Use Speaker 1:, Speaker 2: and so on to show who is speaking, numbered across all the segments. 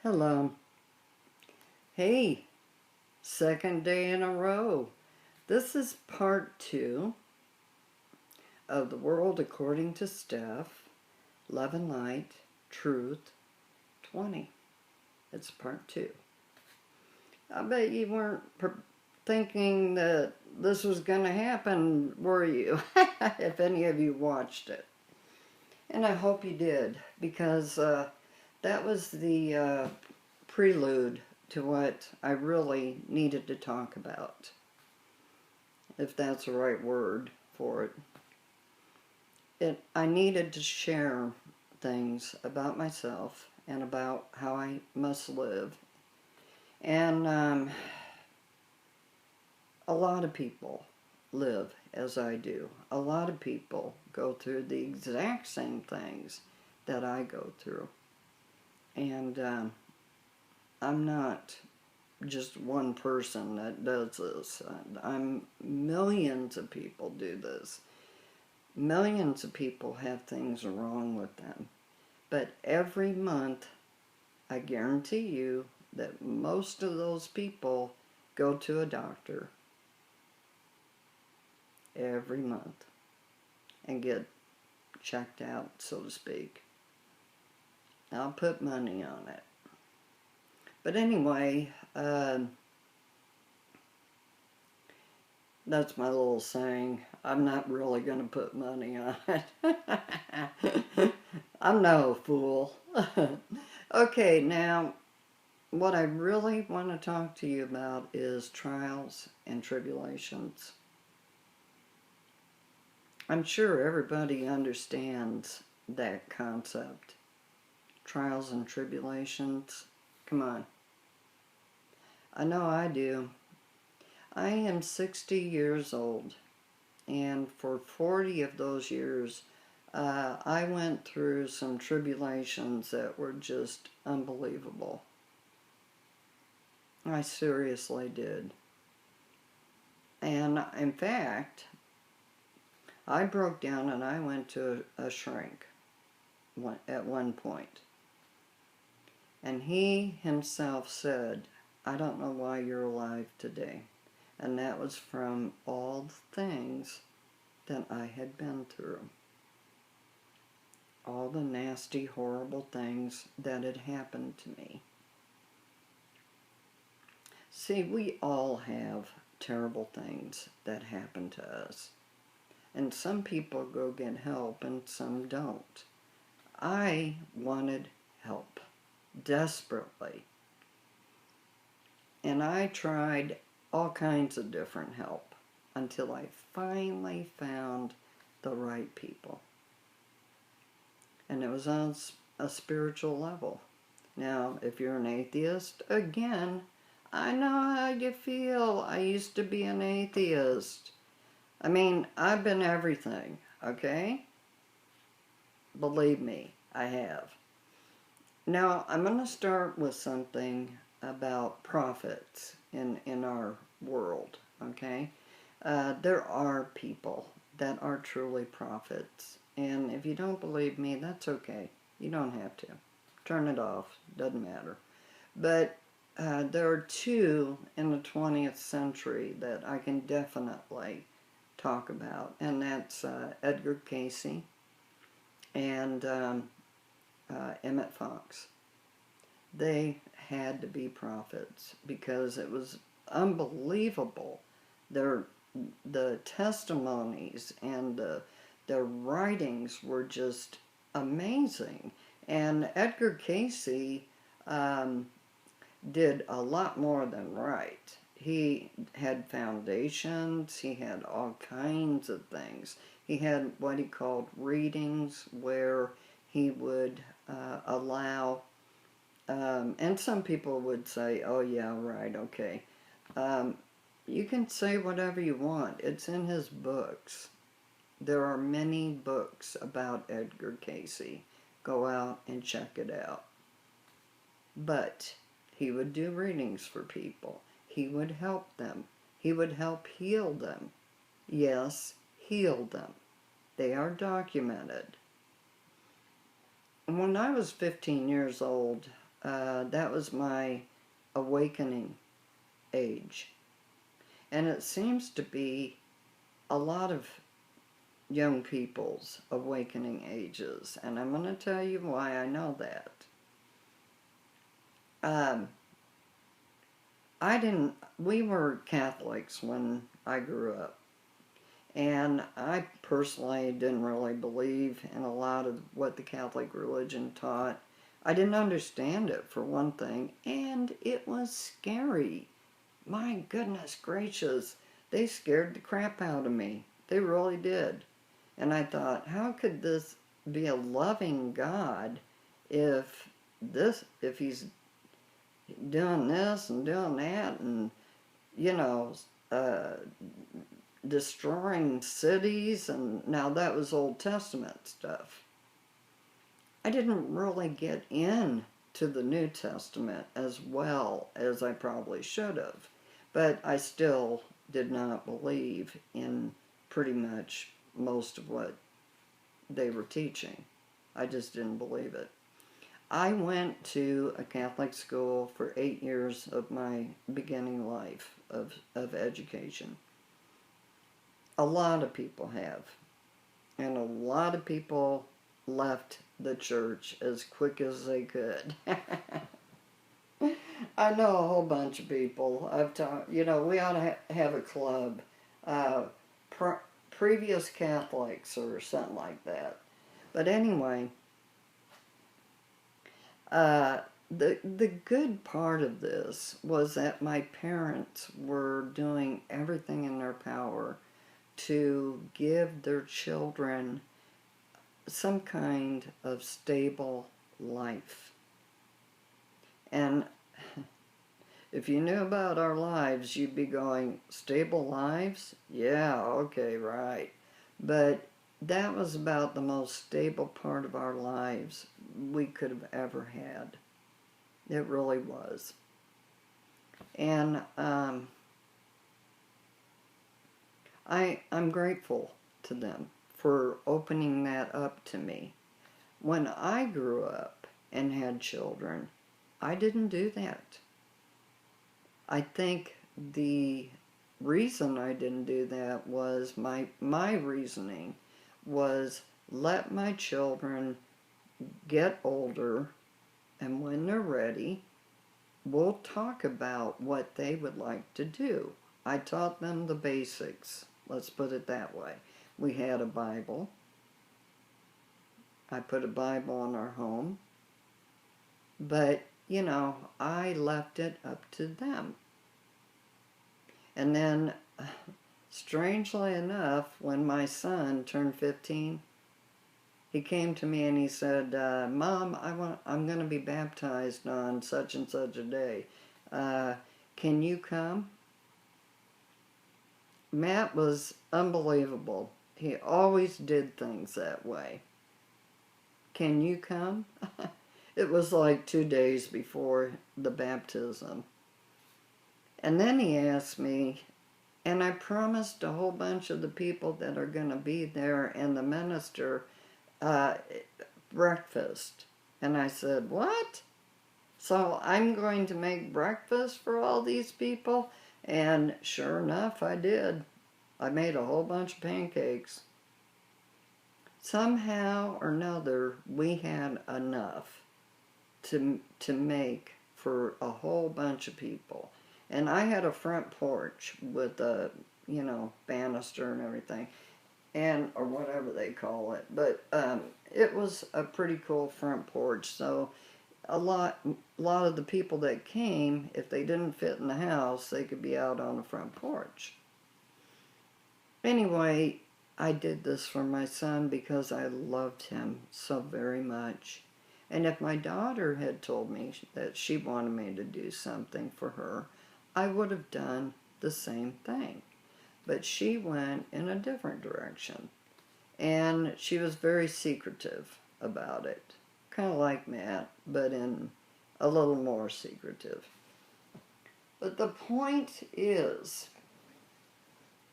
Speaker 1: Hello. Hey, second day in a row. This is part 2 of The World According to Steph, Love and Light, Truth 20. It's part 2. I bet you weren't thinking that this was going to happen, were you? If any of you watched it. And I hope you did, because that was the prelude to what I really needed to talk about, if that's the right word for it. I needed to share things about myself and about how I must live. And a lot of people live as I do. A lot of people go through the exact same things that I go through. And I'm not just one person that does this. Millions of people do this. Millions of people have things wrong with them. But every month, I guarantee you that most of those people go to a doctor every month and get checked out, so to speak. I'll put money on it. But anyway, that's my little saying. I'm not really going to put money on it. I'm no fool. Okay, now, what I really want to talk to you about is trials and tribulations. I'm sure everybody understands that concept. Trials and tribulations. Come on. I know I do. I am 60 years old, and for 40 of those years, I went through some tribulations that were just unbelievable. I seriously did. And in fact, I broke down and I went to a shrink at one point. And he himself said, "I don't know why you're alive today." And that was from all the things that I had been through. All the nasty, horrible things that had happened to me. See, we all have terrible things that happen to us. And some people go get help and some don't. I wanted help desperately. And I tried all kinds of different help until I finally found the right people. And it was on a spiritual level. Now, if you're an atheist, again, I know how you feel. I used to be an atheist. I mean, I've been everything, okay? Believe me, I have. Now, I'm going to start with something about prophets in our world, okay? There are people that are truly prophets. And if you don't believe me, that's okay. You don't have to. Turn it off. Doesn't matter. But there are two in the 20th century that I can definitely talk about. And that's Edgar Cayce and Emmett Fox. They had to be prophets because it was unbelievable. The testimonies and their writings were just amazing. And Edgar Cayce did a lot more than write. He had foundations, he had all kinds of things. He had what he called readings, where he would allow, and some people would say, "Oh yeah, right, okay." You can say whatever you want. It's in his books. There are many books about Edgar Cayce. Go out and check it out. But he would do readings for people. He would help them. He would help heal them. Yes, heal them. They are documented. When I was 15 years old, that was my awakening age. And it seems to be a lot of young people's awakening ages. And I'm going to tell you why I know that. We were Catholics when I grew up. And I personally didn't really believe in a lot of what the Catholic religion taught. I didn't understand it, for one thing, and it was scary. My goodness gracious, they scared the crap out of me. They really did. And I thought, how could this be a loving God if he's doing this and doing that and, you know, destroying cities? And now that was Old Testament stuff. I didn't really get into the New Testament as well as I probably should have, but I still did not believe in pretty much most of what they were teaching. I just didn't believe it. I went to a Catholic school for 8 years of my beginning life of education. A lot of people have. And a lot of people left the church as quick as they could. I know a whole bunch of people. I've talked, we ought to have a club. Previous Catholics or something like that. But anyway, the good part of this was that my parents were doing everything in their power to give their children some kind of stable life. And if you knew about our lives, you'd be going, stable lives? Yeah, okay, right. But that was about the most stable part of our lives we could have ever had. It really was. And I'm grateful to them for opening that up to me. When I grew up and had children, I didn't do that. I think the reason I didn't do that was my reasoning was let my children get older, and when they're ready, we'll talk about what they would like to do. I taught them the basics, let's put it that way. We had a Bible. I put a Bible in our home. But, I left it up to them. And then, strangely enough, when my son turned 15, he came to me and he said, Mom, I'm going to be baptized on such and such a day. Can you come? Matt was unbelievable. He always did things that way. Can you come? It was like 2 days before the baptism. And then he asked me, and I promised a whole bunch of the people that are going to be there and the minister breakfast. And I said, what? So I'm going to make breakfast for all these people? And sure enough, I did. I made a whole bunch of pancakes. Somehow or another, we had enough to make for a whole bunch of people. And I had a front porch with a, banister and everything, or whatever they call it. But it was a pretty cool front porch. So a lot of the people that came, if they didn't fit in the house, they could be out on the front porch. Anyway, I did this for my son because I loved him so very much. And if my daughter had told me that she wanted me to do something for her, I would have done the same thing. But she went in a different direction. And she was very secretive about it. Kind of like Matt, but in a little more secretive. But the point is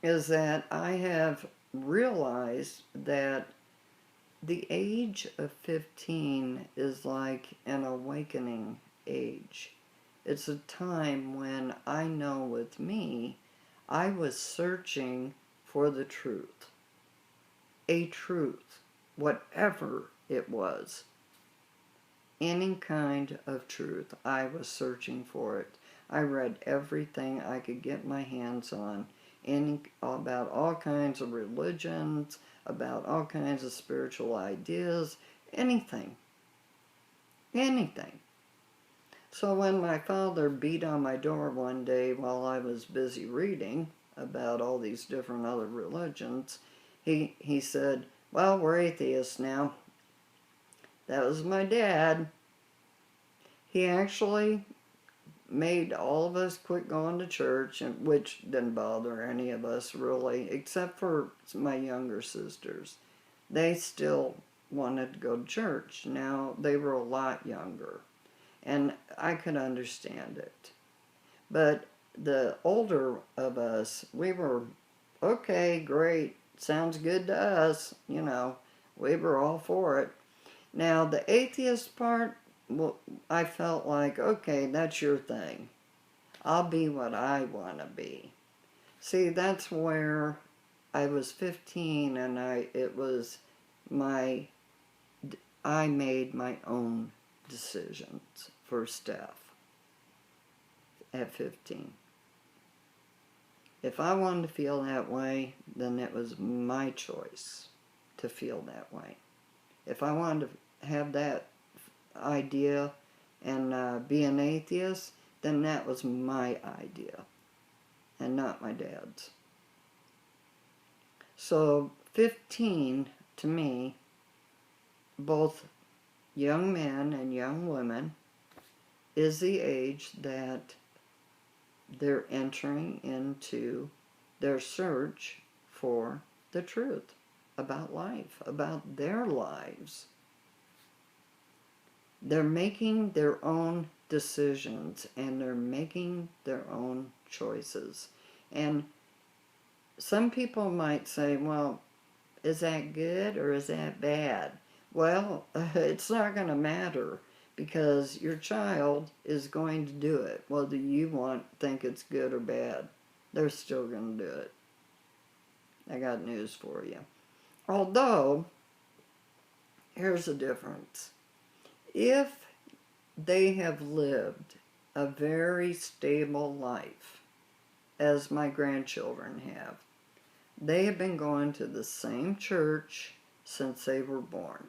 Speaker 1: that I have realized that the age of 15 is like an awakening age. It's a time when I know with me, I was searching for the truth. A truth, whatever it was. Any kind of truth, I was searching for it. I read everything I could get my hands on, about all kinds of religions, about all kinds of spiritual ideas, anything. Anything. So when my father beat on my door one day while I was busy reading about all these different other religions, he said, "Well, we're atheists now." That was my dad. He actually made all of us quit going to church, which didn't bother any of us really, except for my younger sisters. They still wanted to go to church. Now, they were a lot younger, and I could understand it. But the older of us, we were, okay, great, sounds good to us, we were all for it. Now, the atheist part, well, I felt like, okay, that's your thing. I'll be what I want to be. See, that's where I was 15 and I made my own decisions for Steph at 15. If I wanted to feel that way, then it was my choice to feel that way. If I wanted to have that idea and be an atheist, then that was my idea and not my dad's. So 15, to me, both young men and young women, is the age that they're entering into their search for the truth about life, about their lives. They're making their own decisions and they're making their own choices. And some people might say, well, is that good or is that bad? Well, it's not going to matter because your child is going to do it. Whether you think it's good or bad, they're still going to do it. I got news for you. Although, here's the difference. If they have lived a very stable life, as my grandchildren have, they have been going to the same church since they were born.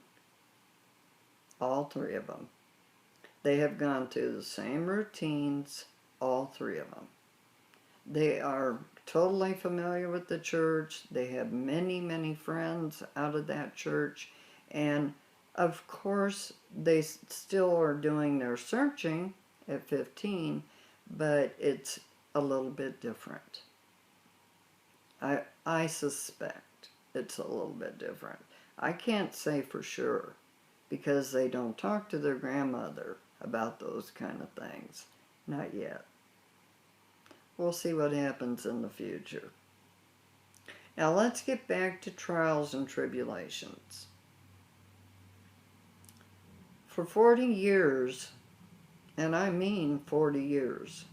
Speaker 1: All three of them. They have gone through the same routines, all three of them. They are totally familiar with the church. They have many, many friends out of that church. And of course, they still are doing their searching at 15, but it's a little bit different. I suspect it's a little bit different. I can't say for sure because they don't talk to their grandmother about those kind of things. Not yet. We'll see what happens in the future. Now let's get back to trials and tribulations. For 40 years, and I mean 40 years,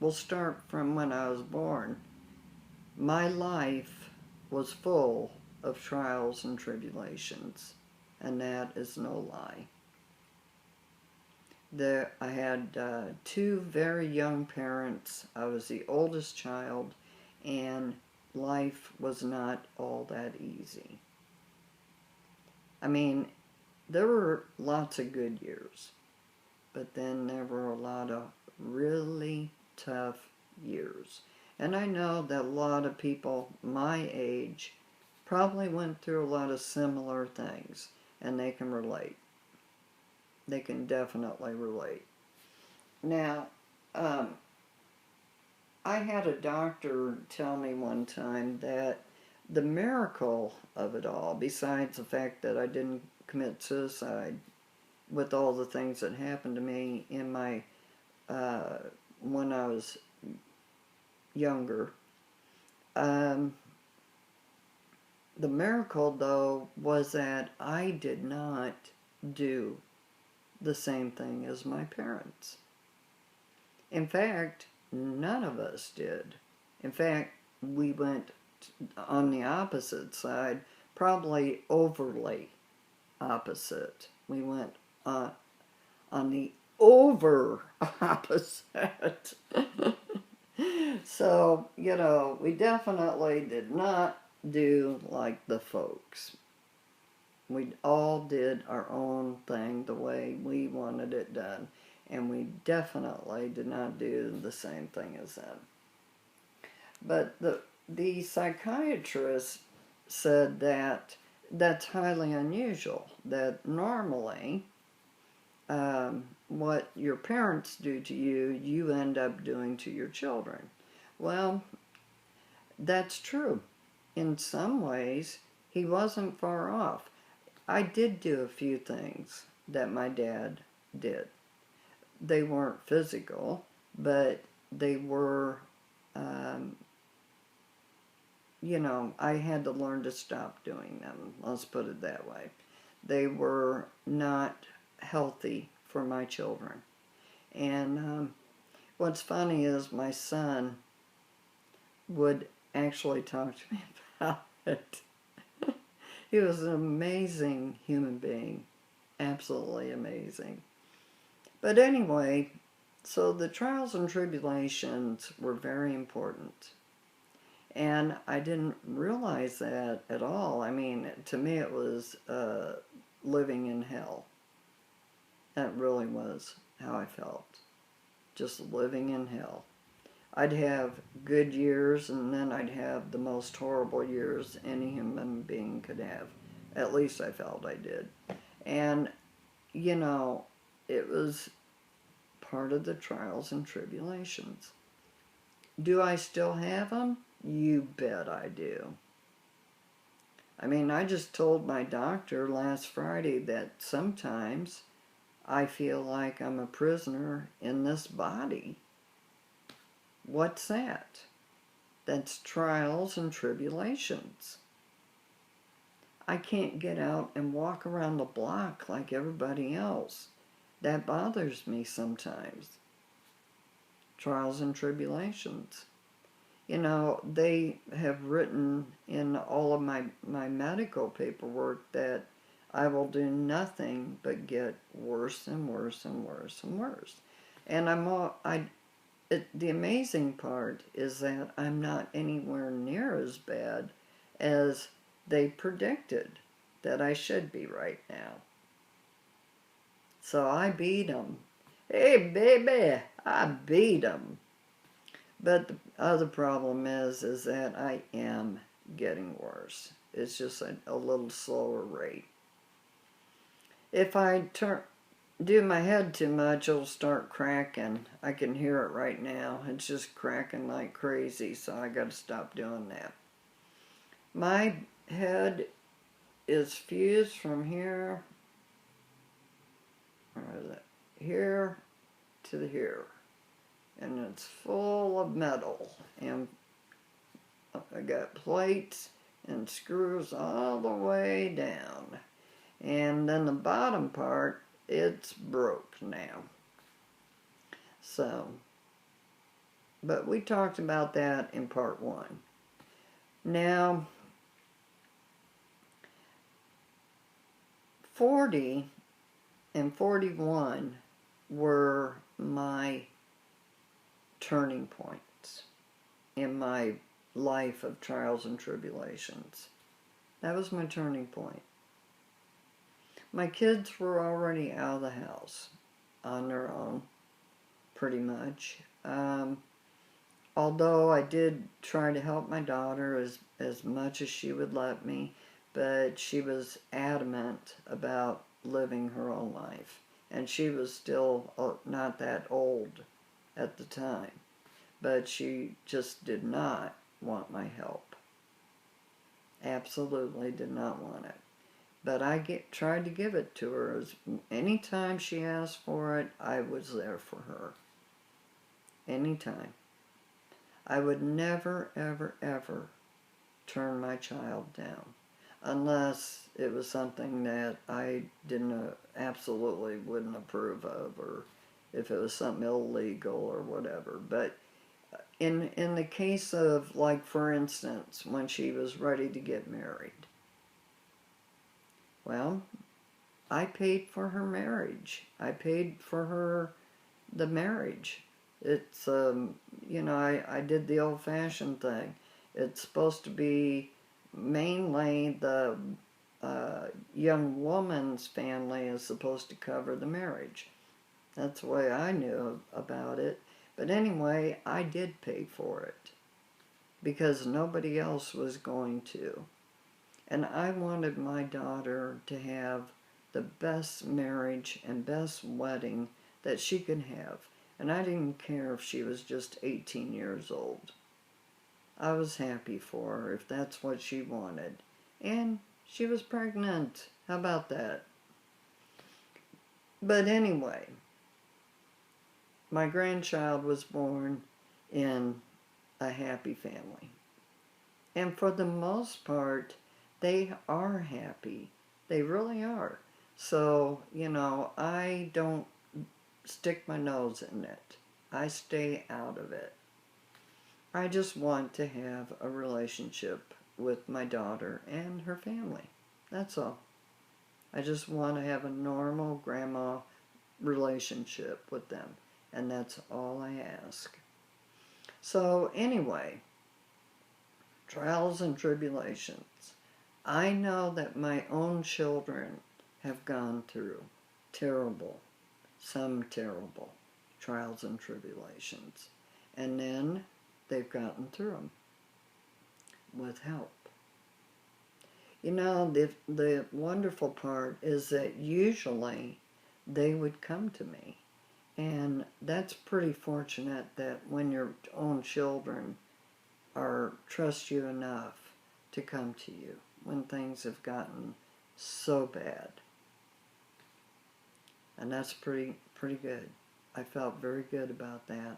Speaker 1: we'll start from when I was born, my life was full of trials and tribulations, and that is no lie. I had two very young parents. I was the oldest child, and life was not all that easy. I mean, there were lots of good years, but then there were a lot of really tough years. And I know that a lot of people my age probably went through a lot of similar things, and they can relate. They can definitely relate. Now, I had a doctor tell me one time that the miracle of it all, besides the fact that I didn't commit suicide with all the things that happened to me in my when I was younger, the miracle though was that I did not do the same thing as my parents. In fact, none of us did. In fact, we went on the opposite side, probably overly opposite. We went on the over opposite. So, we definitely did not do like the folks. We all did our own thing the way we wanted it done. And we definitely did not do the same thing as them. But the psychiatrist said that that's highly unusual, that normally what your parents do to you, you end up doing to your children. Well, that's true. In some ways, he wasn't far off. I did do a few things that my dad did. They weren't physical, but they were, I had to learn to stop doing them. Let's put it that way. They were not healthy for my children. And what's funny is my son would actually talk to me about it. He was an amazing human being. Absolutely amazing. But anyway, so the trials and tribulations were very important. And I didn't realize that at all. I mean, to me it was living in hell. That really was how I felt. Just living in hell. I'd have good years, and then I'd have the most horrible years any human being could have. At least I felt I did. And, it was part of the trials and tribulations. Do I still have them? You bet I do. I mean, I just told my doctor last Friday that sometimes I feel like I'm a prisoner in this body. What's that? That's trials and tribulations. I can't get out and walk around the block like everybody else. That bothers me sometimes. Trials and tribulations. They have written in all of my medical paperwork that I will do nothing but get worse and worse and worse and worse. And the amazing part is that I'm not anywhere near as bad as they predicted that I should be right now. So I beat them. Hey, baby, I beat them. But the other problem is that I am getting worse. It's just a little slower rate. If I do my head too much, it'll start cracking. I can hear it right now. It's just cracking like crazy, so I got to stop doing that. My head is fused from here, here to here. And it's full of metal, and I got plates and screws all the way down, and then the bottom part, it's broke now. So, but we talked about that in part 1. Now, 40 and 41 were my turning points in my life of trials and tribulations. That was my turning point. My kids were already out of the house on their own, pretty much. Although I did try to help my daughter as much as she would let me, but she was adamant about living her own life. And she was still not that old at the time, but she just did not want my help. Absolutely did not want it. But I tried to give it to her. Anytime she asked for it, I was there for her. Anytime. I would never, ever, ever turn my child down unless it was something that I didn't absolutely wouldn't approve of, or if it was something illegal or whatever. But in the case of, like, for instance, when she was ready to get married, well, I paid for her marriage. I paid for her the marriage. It's I did the old-fashioned thing. It's supposed to be mainly the young woman's family is supposed to cover the marriage. That's the way I knew about it. But anyway, I did pay for it because nobody else was going to. And I wanted my daughter to have the best marriage and best wedding that she could have. And I didn't care if she was just 18 years old. I was happy for her if that's what she wanted. And she was pregnant. How about that? But anyway, my grandchild was born in a happy family. And for the most part, they are happy. They really are. So, I don't stick my nose in it. I stay out of it. I just want to have a relationship with my daughter and her family. That's all. I just want to have a normal grandma relationship with them. And that's all I ask. So anyway, trials and tribulations. I know that my own children have gone through some terrible trials and tribulations. And then they've gotten through them with help. The wonderful part is that usually they would come to me. And that's pretty fortunate that when your own children trust you enough to come to you when things have gotten so bad. And that's pretty good. I felt very good about that.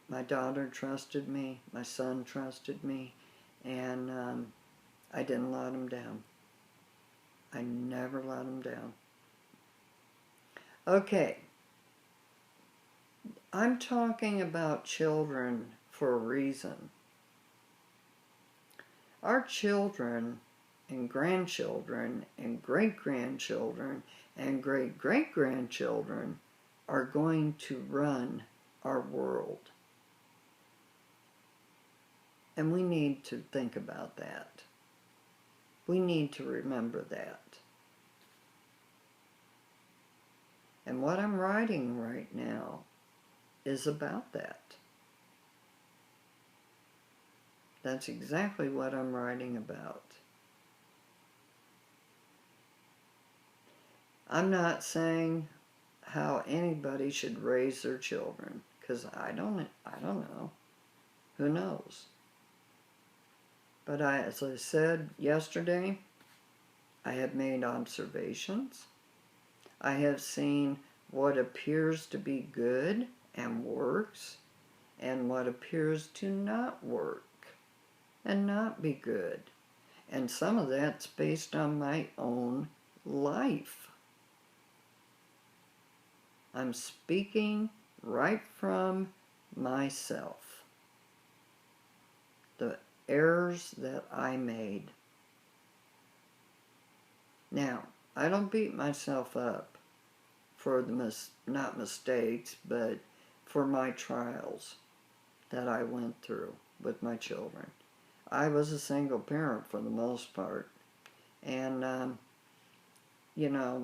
Speaker 1: My daughter trusted me, my son trusted me, and I didn't let him down. I never let him down. Okay, I'm talking about children for a reason. Our children and grandchildren and great-grandchildren and great-great-grandchildren are going to run our world. And we need to think about that. We need to remember that. And what I'm writing right now is about that. That's exactly what I'm writing about. I'm not saying how anybody should raise their children, because I don't know. Who knows? But as I said yesterday, I have made observations. I have seen what appears to be good and works, and what appears to not work and not be good. And some of that's based on my own life. I'm speaking right from myself. The errors that I made. Now, I don't beat myself up for the not mistakes, but for my trials that I went through with my children. I was a single parent for the most part. And,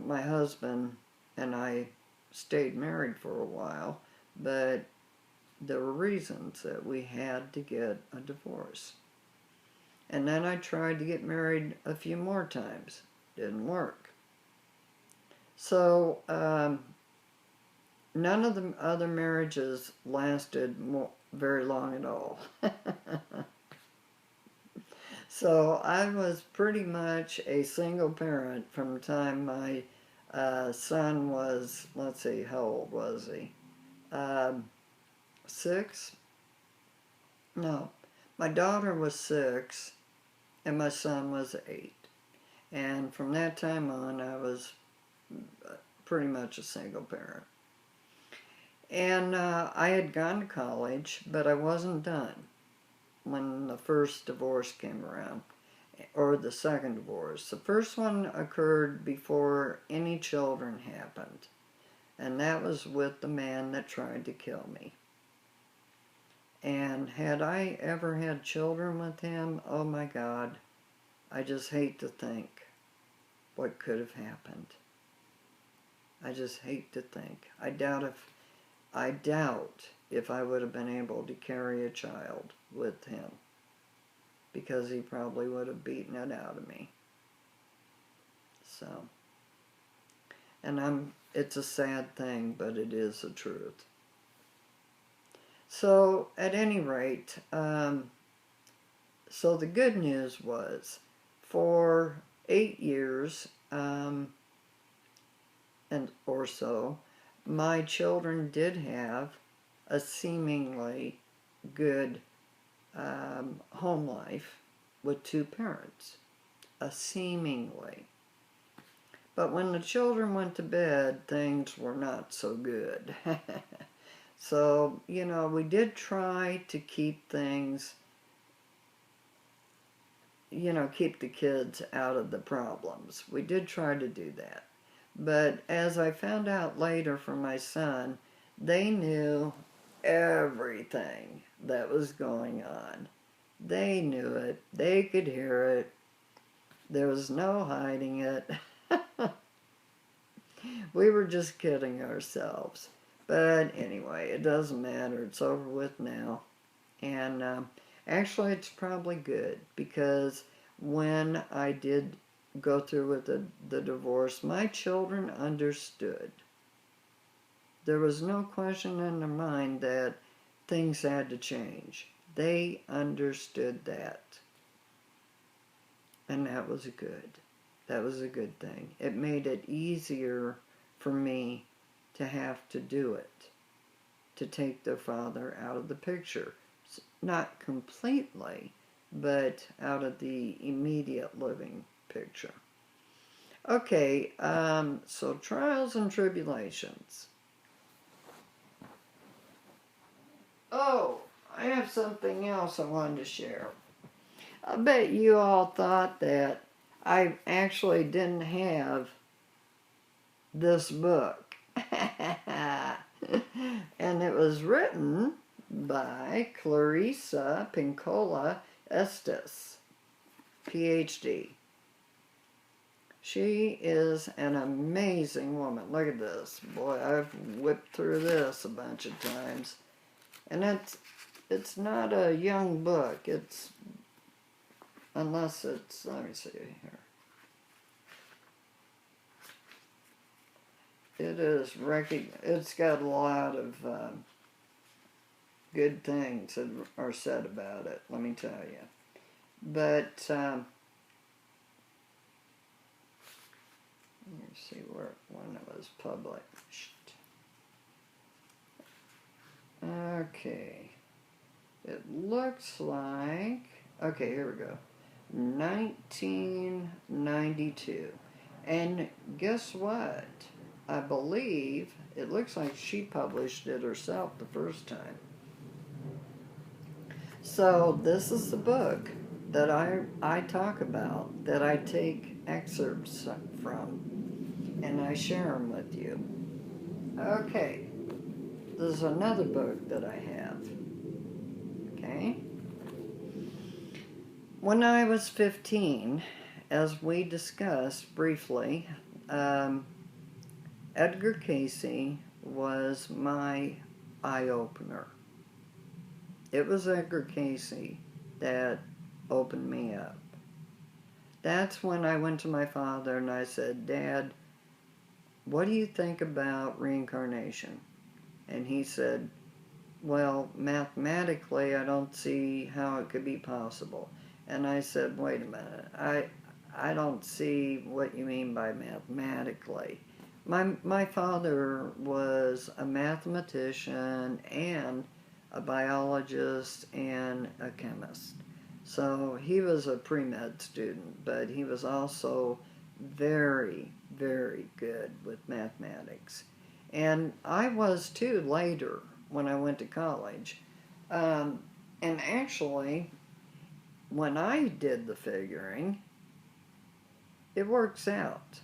Speaker 1: my husband and I stayed married for a while, but there were reasons that we had to get a divorce. And then I tried to get married a few more times. Didn't work. So, none of the other marriages lasted very long at all. So I was pretty much a single parent from the time my son was, let's see, how old was he? 6? No, my daughter was 6, and my son was 8. And from that time on, I was pretty much a single parent. And I had gone to college, but I wasn't done when the first divorce came around, or the second divorce. The first one occurred before any children happened, and that was with the man that tried to kill me. And had I ever had children with him, oh my God, I just hate to think what could have happened. I just hate to think. I doubt if I would have been able to carry a child with him, because he probably would have beaten it out of me. So, and it's a sad thing, but it is the truth. So, at any rate, so the good news was, for 8 years, and or so, my children did have a seemingly good home life with 2 parents. A seemingly. But when the children went to bed, things were not so good. So, you know, we did try to keep things, you know, keep the kids out of the problems. We did try to do that. But as I found out later from my son, they knew everything that was going on. They knew it. They could hear it. There was no hiding it. We were just kidding ourselves. But anyway, it doesn't matter. It's over with now. And actually, it's probably good, because when I did go through with the divorce, my children understood. There was no question in their mind that things had to change. They understood that. And that was good. That was a good thing. It made it easier for me to have to do it, to take their father out of the picture. Not completely, but out of the immediate living picture. Okay, so trials and tribulations. Oh, I have something else I wanted to share. I bet you all thought that I actually didn't have this book. And it was written by Clarissa Pinkola Estes, PhD. She is an amazing woman. Look at this. Boy, I've whipped through this a bunch of times. And it's not a young book. It's, unless it's, let me see here. It is it's got a lot of good things that are said about it, let me tell you. But let me see when it was published. Okay. It looks like, okay, here we go. 1992. And guess what? I believe it looks like she published it herself the first time. So this is the book that I talk about, that I take excerpts from, and I share them with you. Okay, there's another book that I have. Okay. When I was 15, as we discussed briefly, Edgar Casey was my eye-opener. It was Edgar Casey that opened me up. That's when I went to my father and I said, Dad, what do you think about reincarnation? And he said, well, mathematically, I don't see how it could be possible. And I said, wait a minute, I don't see what you mean by mathematically. My father was a mathematician and a biologist and a chemist. So he was a pre-med student, but he was also very, very good with mathematics. And I was too later when I went to college. Um, and actually, when I did the figuring, it works out.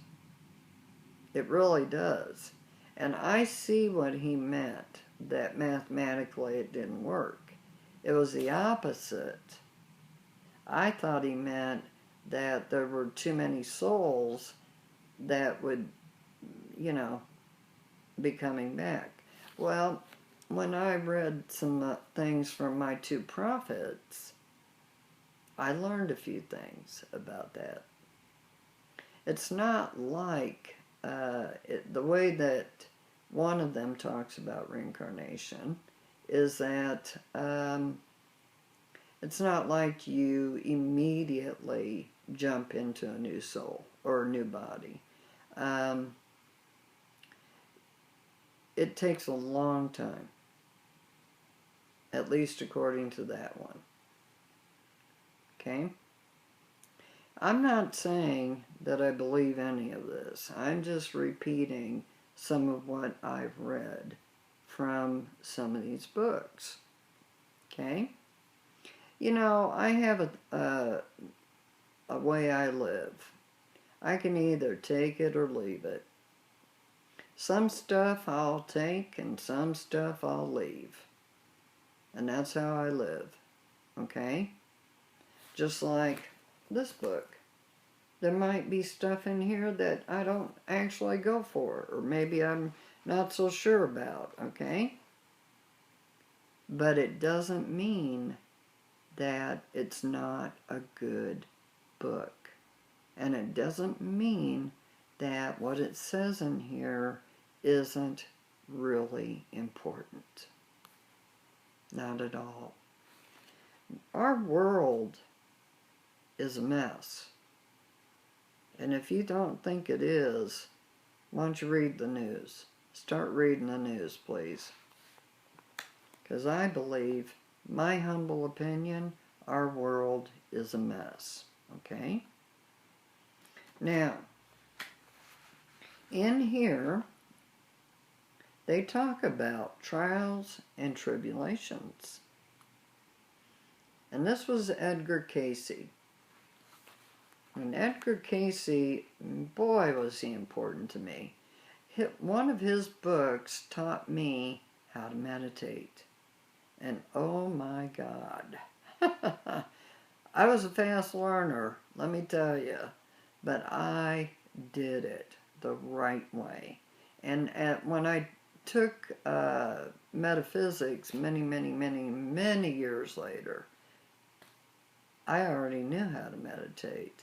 Speaker 1: It really does. And I see what he meant, that mathematically it didn't work. It was the opposite. I thought he meant that there were too many souls that would, you know, be coming back. Well, when I read some things from my two prophets, I learned a few things about that. It's not like the way that one of them talks about reincarnation is that it's not like you immediately jump into a new soul or a new body. It takes a long time, at least according to that one. Okay? I'm not saying that I believe any of this. I'm just repeating some of what I've read from some of these books. Okay? You know, I have a way I live. I can either take it or leave it. Some stuff I'll take and some stuff I'll leave. And that's how I live. Okay? Just like this book. There might be stuff in here that I don't actually go for, or maybe I'm not so sure about, okay? But it doesn't mean that it's not a good book. And it doesn't mean that what it says in here isn't really important. Not at all. Our world is a mess. And if you don't think it is, why don't you read the news? Start reading the news, please. Because I believe, my humble opinion, our world is a mess. Okay? Now, in here, they talk about trials and tribulations. And this was Edgar Cayce. And Edgar Cayce, boy, was he important to me. One of his books taught me how to meditate. And oh my God. I was a fast learner, let me tell you. But I did it the right way. And when I took metaphysics many years later, I already knew how to meditate.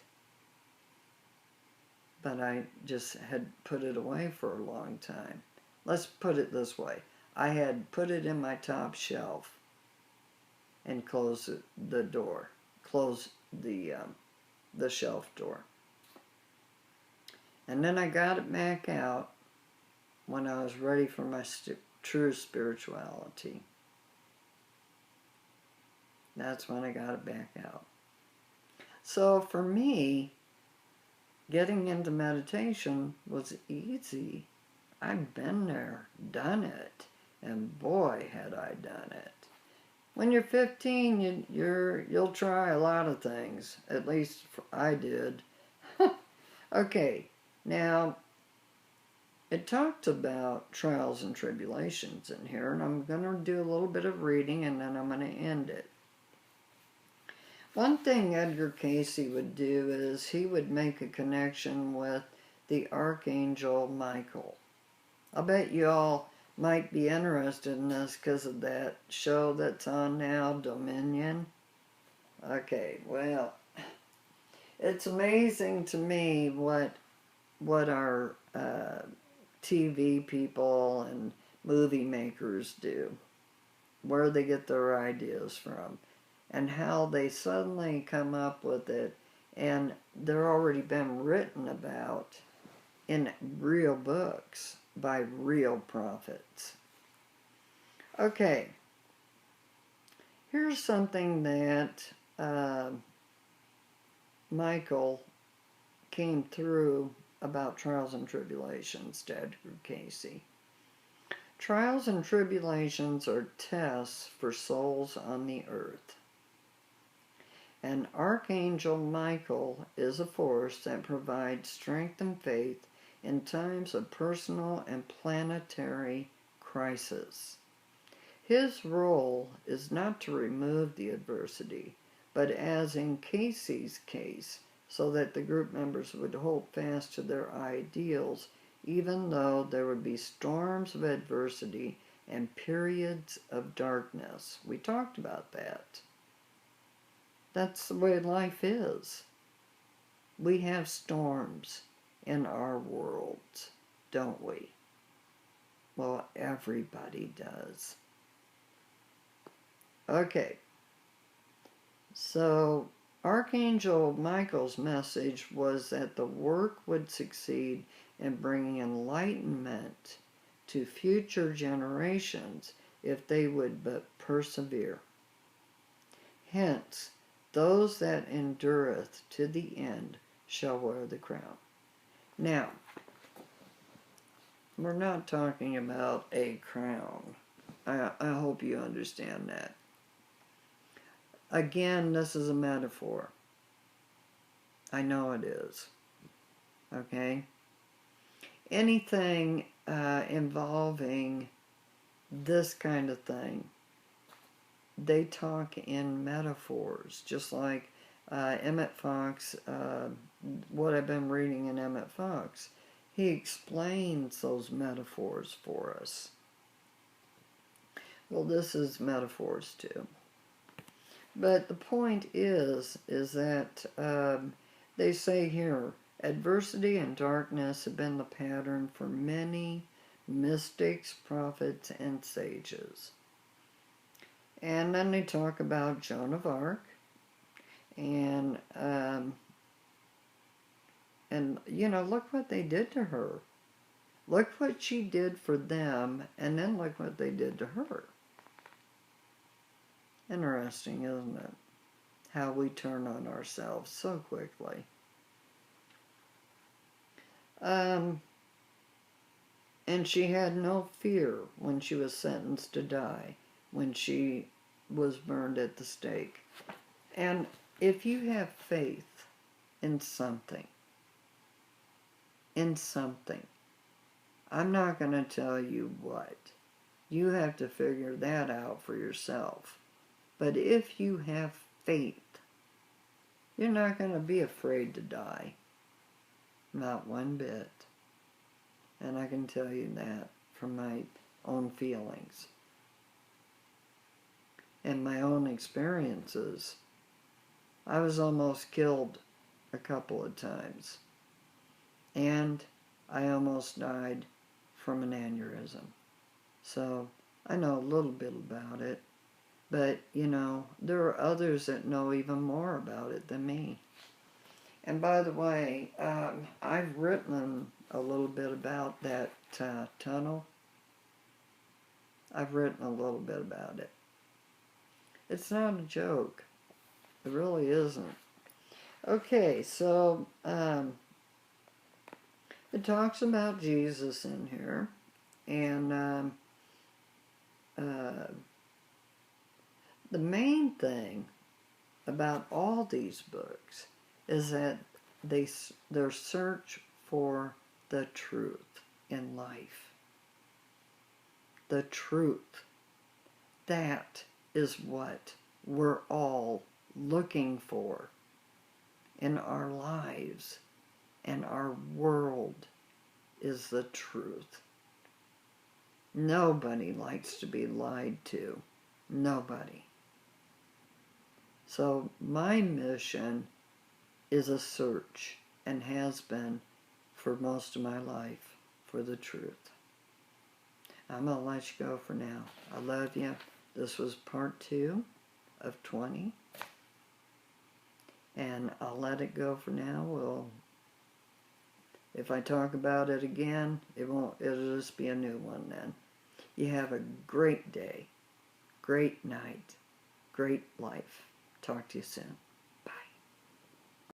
Speaker 1: But I just had put it away for a long time. Let's put it this way. I had put it in my top shelf and closed the door. Closed the shelf door. And then I got it back out when I was ready for my true spirituality. That's when I got it back out. So for me, getting into meditation was easy. I've been there, done it, and boy, had I done it. When you're 15, you'll try a lot of things. At least I did. Okay, now it talked about trials and tribulations in here, and I'm going to do a little bit of reading, and then I'm going to end it. One thing Edgar Cayce would do is he would make a connection with the Archangel Michael. I'll bet you all might be interested in this because of that show that's on now, Dominion. Okay, well, it's amazing to me what our TV people and movie makers do, where they get their ideas from, and how they suddenly come up with it, and they're already been written about in real books by real prophets. Okay, here's something that uh, Michael came through about trials and tribulations to Edgar Casey. Trials and tribulations are tests for souls on the earth. And Archangel Michael is a force that provides strength and faith in times of personal and planetary crisis. His role is not to remove the adversity, but as in Casey's case, so that the group members would hold fast to their ideals, even though there would be storms of adversity and periods of darkness. We talked about that. That's the way life is. We have storms in our worlds, don't we? Well, everybody does. Okay. So, Archangel Michael's message was that the work would succeed in bringing enlightenment to future generations if they would but persevere. Hence, those that endureth to the end shall wear the crown. Now, we're not talking about a crown. I hope you understand that. Again, this is a metaphor. I know it is. Okay? Anything involving this kind of thing, they talk in metaphors, just like Emmett Fox, what I've been reading in Emmett Fox. He explains those metaphors for us. Well, this is metaphors too. But the point is that they say here, adversity and darkness have been the pattern for many mystics, prophets, and sages. And then they talk about Joan of Arc, and you know, look what they did to her. Look what she did for them, and then look what they did to her. Interesting, isn't it? How we turn on ourselves so quickly. And she had no fear when she was sentenced to die, when she was burned at the stake. And if you have faith in something, I'm not going to tell you what. You have to figure that out for yourself. But if you have faith, you're not going to be afraid to die. Not one bit. And I can tell you that from my own feelings and my own experiences. I was almost killed a couple of times. And I almost died from an aneurysm. So I know a little bit about it. But, you know, there are others that know even more about it than me. And by the way, I've written a little bit about that tunnel. I've written a little bit about it. It's not a joke. It really isn't. Okay, so it talks about Jesus in here. And the main thing about all these books is that their search for the truth in life. The truth. That is what we're all looking for in our lives, and our world is the truth. Nobody likes to be lied to. Nobody. So my mission is a search, and has been for most of my life, for the truth. I'm going to let you go for now. I love you. This was part 2 of 20. And I'll let it go for now. If I talk about it again, it'll just be a new one then. You have a great day, great night, great life. Talk to you soon.